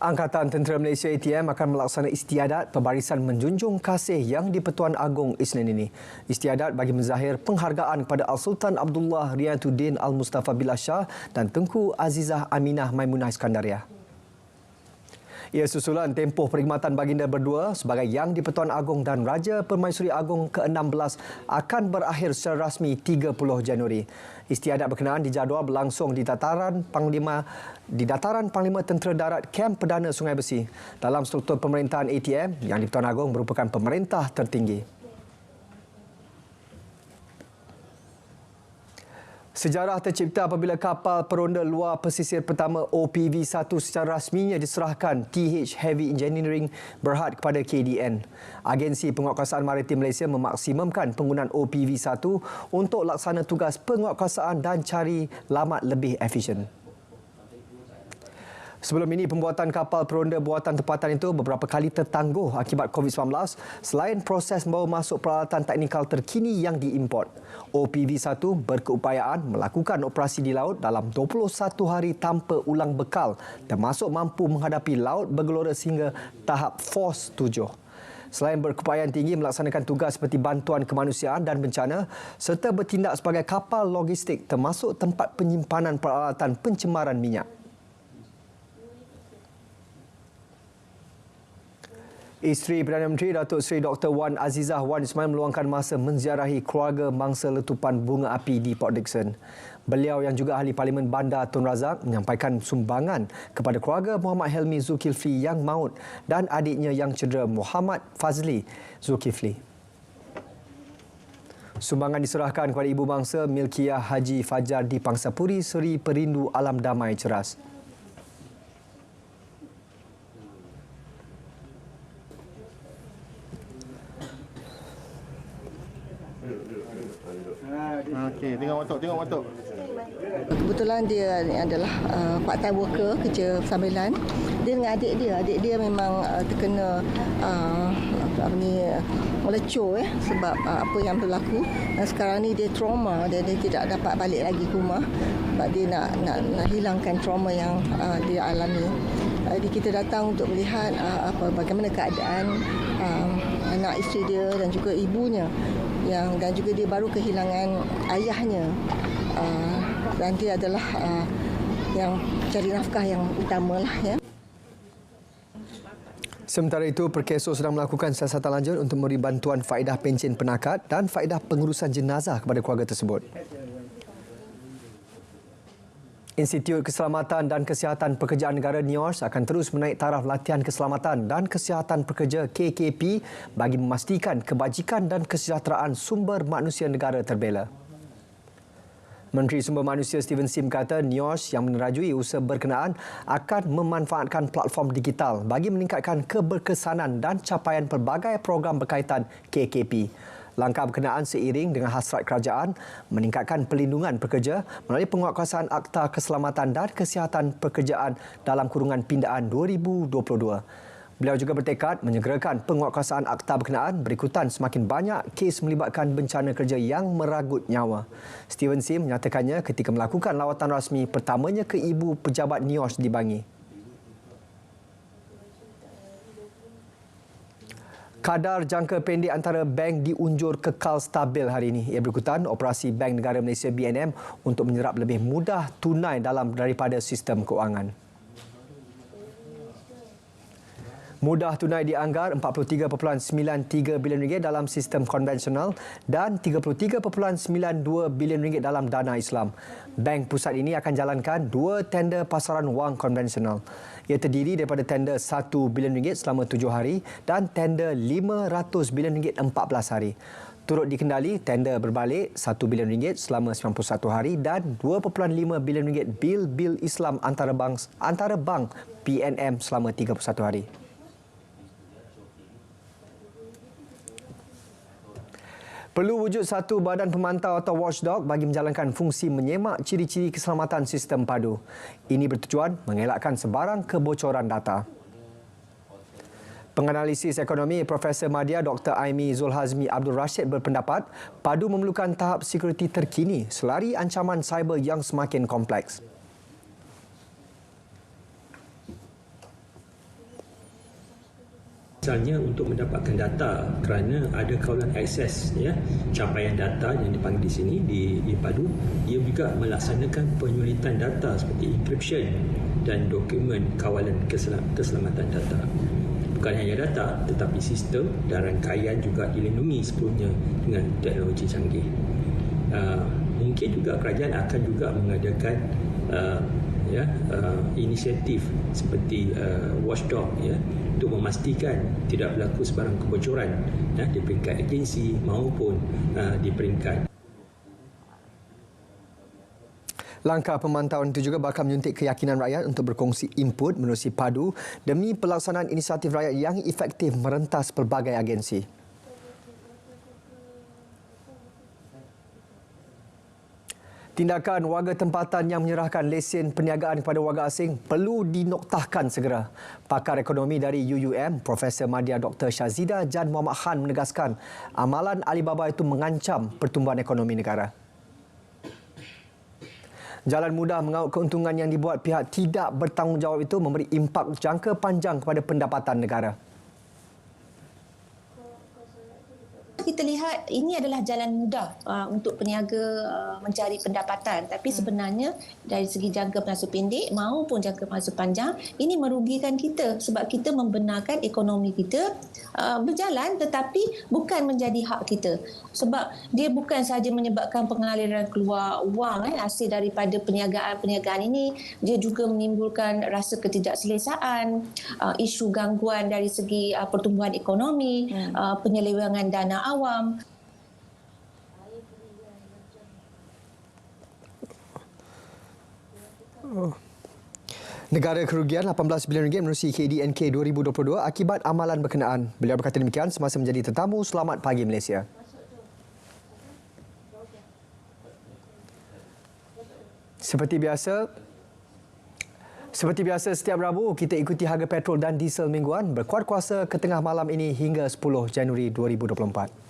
Angkatan Tentera Malaysia ATM akan melaksana istiadat pembarisan menjunjung kasih yang di-Pertuan Agong Isnin ini. Istiadat bagi menzahir penghargaan kepada Al-Sultan Abdullah Riyatuddin Al-Mustafa Billah Shah dan Tengku Azizah Aminah Maimunah Iskandariah. Ia susulan tempoh perkhidmatan baginda berdua sebagai Yang di-Pertuan Agong dan Raja Permaisuri Agong ke-16 akan berakhir secara rasmi 30 Januari. Istiadat berkenaan dijadual berlangsung di dataran Panglima Tentera Darat Kem Perdana Sungai Besi. Dalam struktur pemerintahan ATM, Yang di-Pertuan Agong merupakan pemerintah tertinggi. Sejarah tercipta apabila kapal peronda luar pesisir pertama OPV-1 secara rasminya diserahkan TH Heavy Engineering Berhad kepada KDN. Agensi Penguatkuasaan Maritim Malaysia memaksimumkan penggunaan OPV-1 untuk laksana tugas penguatkuasaan dan cari lamat lebih efisien. Sebelum ini, pembuatan kapal peronda buatan tempatan itu beberapa kali tertangguh akibat COVID-19 selain proses membawa masuk peralatan teknikal terkini yang diimport. OPV-1 berkeupayaan melakukan operasi di laut dalam 21 hari tanpa ulang bekal termasuk mampu menghadapi laut bergelora sehingga tahap Force 7. Selain berkeupayaan tinggi melaksanakan tugas seperti bantuan kemanusiaan dan bencana serta bertindak sebagai kapal logistik termasuk tempat penyimpanan peralatan pencemaran minyak. Isteri Perdana Menteri Datuk Seri Dr. Wan Azizah Wan Ismail meluangkan masa menziarahi keluarga mangsa letupan bunga api di Port Dickson. Beliau yang juga ahli Parlimen Bandar Tun Razak menyampaikan sumbangan kepada keluarga Muhammad Helmi Zulkifli yang maut dan adiknya yang cedera Muhammad Fazli Zulkifli. Sumbangan diserahkan kepada ibu bangsa Milkiah Haji Fajar di Pangsapuri Seri Perindu Alam Damai Ceras. Okey, tengok watuk. Kebetulan dia adalah part-time worker, kerja sambilan. Dia dengan adik dia memang terkena melecur sebab apa yang berlaku. Dan sekarang ni dia trauma, dia tidak dapat balik lagi ke rumah sebab dia nak hilangkan trauma yang dia alami. Jadi kita datang untuk melihat bagaimana keadaan anak isteri dia dan juga ibunya dan juga dia baru kehilangan ayahnya dan dia adalah yang cari nafkah yang utamalah ya. Sementara itu, Perkeso sedang melakukan siasatan lanjut untuk memberi bantuan faedah pencen penakat dan faedah pengurusan jenazah kepada keluarga tersebut. Institut Keselamatan dan Kesihatan Pekerjaan Negara NIORS akan terus menaik taraf latihan keselamatan dan kesihatan pekerja KKP bagi memastikan kebajikan dan kesejahteraan sumber manusia negara terbela. Menteri Sumber Manusia Steven Sim kata NIORS yang menerajui usaha berkenaan akan memanfaatkan platform digital bagi meningkatkan keberkesanan dan capaian pelbagai program berkaitan KKP. Langkah berkenaan seiring dengan hasrat kerajaan meningkatkan perlindungan pekerja melalui penguatkuasaan Akta Keselamatan dan Kesihatan Pekerjaan dalam kurungan pindaan 2022. Beliau juga bertekad menyegerakan penguatkuasaan akta berkenaan berikutan semakin banyak kes melibatkan bencana kerja yang meragut nyawa. Steven Sim menyatakannya ketika melakukan lawatan rasmi pertamanya ke ibu pejabat NIORS di Bangi. Kadar jangka pendek antara bank diunjur kekal stabil hari ini. Ia berikutan operasi Bank Negara Malaysia BNM untuk menyerap lebih mudah tunai daripada sistem kewangan. Mudah tunai dianggar RM43.93 bilion dalam sistem konvensional dan RM33.92 bilion dalam dana Islam. Bank pusat ini akan jalankan 2 tender pasaran wang konvensional. Ia terdiri daripada tender RM1 bilion selama 7 hari dan tender RM500 bilion 14 hari. Turut dikendali tender berbalik RM1 bilion selama 91 hari dan RM2.5 bilion bil Islam antara bank PNM selama 31 hari. Perlu wujud satu badan pemantau atau watchdog bagi menjalankan fungsi menyemak ciri-ciri keselamatan sistem padu. Ini bertujuan mengelakkan sebarang kebocoran data. Penganalisis ekonomi Profesor Madya Dr. Aimi Zulhazmi Abdul Rashid berpendapat padu memerlukan tahap sekuriti terkini selari ancaman cyber yang semakin kompleks. Misalnya untuk mendapatkan data kerana ada kawalan akses capaian data yang dipanggil di sini di IPADU, ia juga melaksanakan penyulitan data seperti encryption dan dokumen kawalan keselamatan data. Bukan hanya data tetapi sistem dan rangkaian juga dilindungi sepenuhnya dengan teknologi canggih. Mungkin juga kerajaan akan juga mengadakan inisiatif seperti watchdog untuk memastikan tidak berlaku sebarang kebocoran di peringkat agensi maupun di peringkat. Langkah pemantauan itu juga bakal menyuntik keyakinan rakyat untuk berkongsi input menerusi padu demi pelaksanaan inisiatif rakyat yang efektif merentas pelbagai agensi. Tindakan warga tempatan yang menyerahkan lesen perniagaan kepada warga asing perlu dinoktahkan segera. Pakar ekonomi dari UUM, Profesor Madya Dr. Shazida Jan Muhammad Khan menegaskan amalan Alibaba itu mengancam pertumbuhan ekonomi negara. Jalan mudah mengaut keuntungan yang dibuat pihak tidak bertanggungjawab itu memberi impak jangka panjang kepada pendapatan negara. Kita lihat ini adalah jalan mudah untuk peniaga mencari pendapatan, tapi sebenarnya dari segi jangka masa pendek maupun jangka masa panjang ini merugikan kita sebab kita membenarkan ekonomi kita berjalan tetapi bukan menjadi hak kita, sebab dia bukan sahaja menyebabkan pengaliran keluar wang hasil daripada perniagaan ini, dia juga menimbulkan rasa ketidakselesaan, isu gangguan dari segi pertumbuhan ekonomi, penyelewengan dana awam. Negara kerugian RM18 bilion menerusi KDNK 2022 akibat amalan berkenaan. Beliau berkata demikian semasa menjadi tetamu Selamat Pagi Malaysia. Seperti biasa setiap Rabu kita ikuti harga petrol dan diesel mingguan berkuat kuasa ke tengah malam ini hingga 10 Januari 2024.